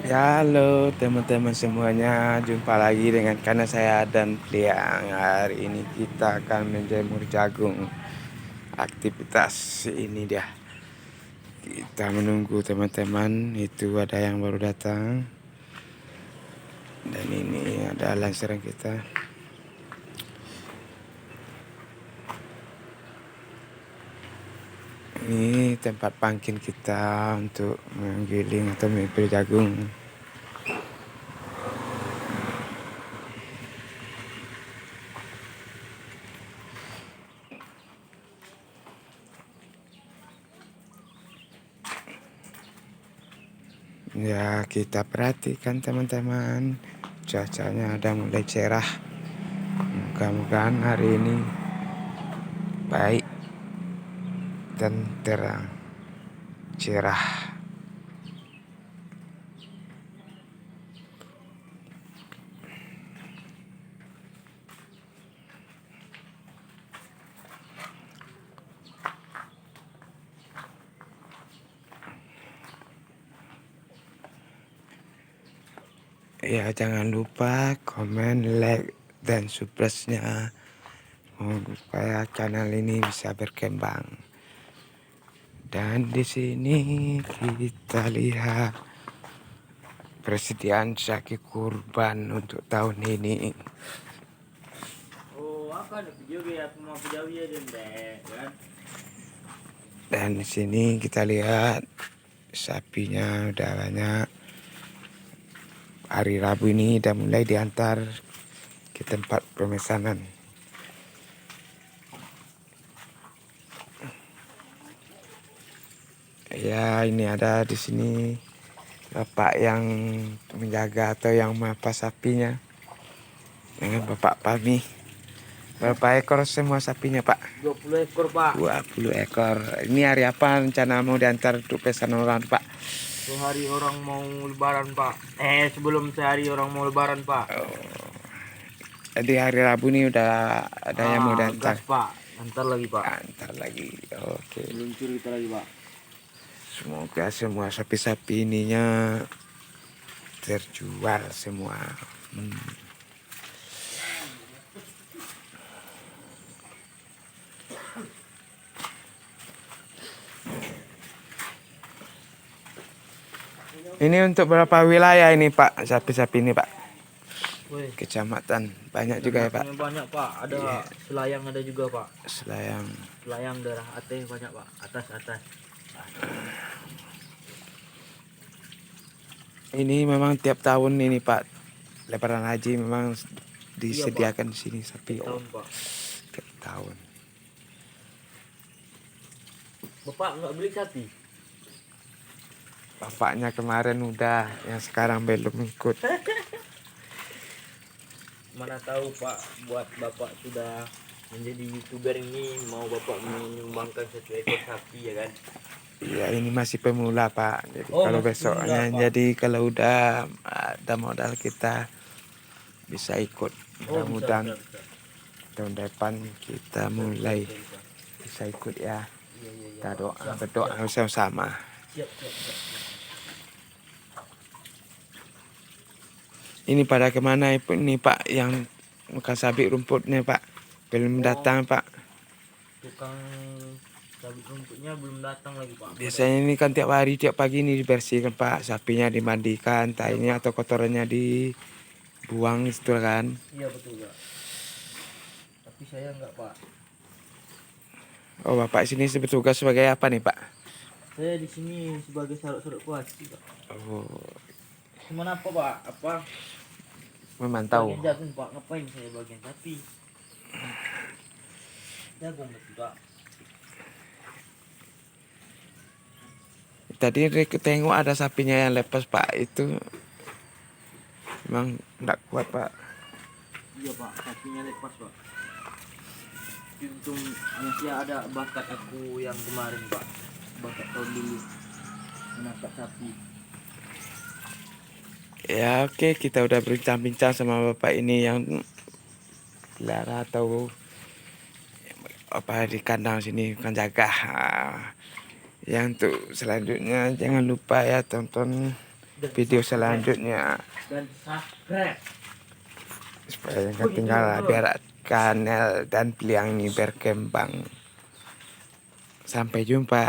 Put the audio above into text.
Ya, halo teman-teman semuanya, jumpa lagi dengan karena saya dan Priang. Hari ini kita akan menjemur jagung. Aktivitas ini dia. Kita menunggu teman-teman, itu ada yang baru datang. Dan ini ada lansaran kita. Ini tempat pangkin kita untuk menggiling atau memilih jagung. Ya, kita perhatikan teman-teman, cuacanya ada mulai cerah. Mudah-mudahan hari ini baik dan terang, cerah. Ya, jangan lupa komen, like, dan subscribe-nya supaya channel ini bisa berkembang. Dan di sini kita lihat persediaan sapi kurban untuk tahun ini. Oh, apa ada video ya? Mau video ya kan? Dan di sini kita lihat sapinya udah banyak. Hari Rabu ini udah mulai diantar ke tempat pemesanan. Ya, ini ada di sini bapak yang menjaga atau yang melepas sapinya dengan bapak Pami. Berapa ekor semua sapinya, Pak? 20 ekor, Pak. 20 ekor. Ini hari apa rencana mau diantar untuk pesanan orang, Pak? Sehari orang mau lebaran, Pak. Sebelum sehari orang mau lebaran, Pak. Jadi hari Rabu ini udah ada yang mau diantar. Gas, Pak. Antar lagi, Pak. Antar lagi. Oke. Meluncur kita lagi, Pak. Semoga semua sapi-sapi ininya terjual semua. Ini untuk berapa wilayah ini, Pak? Sapi-sapi ini, Pak? Woi, Kecamatan. Banyak juga ya, Pak? banyak, Pak. Ada Iya. Selayang ada juga, Pak. Selayang. Selayang daerah Aceh banyak, Pak. Atas. Ini memang tiap tahun ini, Pak. Lebaran haji memang disediakan di sini sapi. Tahun, Pak. Tiap tahun. Bapak nggak beli sapi? Bapaknya kemarin udah, yang sekarang belum ikut. Mana tahu, Pak, buat Bapak sudah menjadi YouTuber ini mau Bapak menyumbangkan 1 ekor sapi, ya kan? Iya, ini masih pemula, Pak. Jadi Oh, kalau masih besoknya, pemula, Pak. jadi kalau udah ada modal kita bisa ikut. Oh, Mudah-mudahan bisa. tahun depan kita mulai Bisa. bisa ikut ya. Iya, Kita Pak. berdoa sama-sama. Siap. Ini pada kemana ini, Pak, yang makan sabit rumputnya, Pak? Belum datang, Pak. Tukang sabit rumputnya belum datang lagi, Pak. Biasanya ini kan tiap hari, tiap pagi ini dibersihkan, Pak. Sapinya dimandikan, tainya atau kotorannya dibuang gitu kan. Iya, betul, Pak. Tapi saya enggak, Pak. Oh, Bapak sini bertugas sebagai apa nih, Pak? Saya di sini sebagai saruk-saruk kuaci, Pak. Oh, Cuman apa, Pak? memantau. Bagian jagung, Pak. Ngapain saya bagian sapi? Jagung, betul, Pak. Tadi Rick tengok ada sapinya yang lepas, Pak. Itu memang enggak kuat, Pak. Iya, Pak. Sapinya lepas, Pak. Untung masih ada bakat aku yang kemarin, Pak. Bakat tahun dulu menangkap sapi. Ya, oke, kita udah berbincang-bincang sama Bapak ini yang pelihara atau apa di kandang sini kan jaga. Yang untuk selanjutnya jangan lupa ya tonton video selanjutnya dan subscribe. supaya yang ketinggalan biar kanal dan Pliang ini berkembang. Sampai jumpa.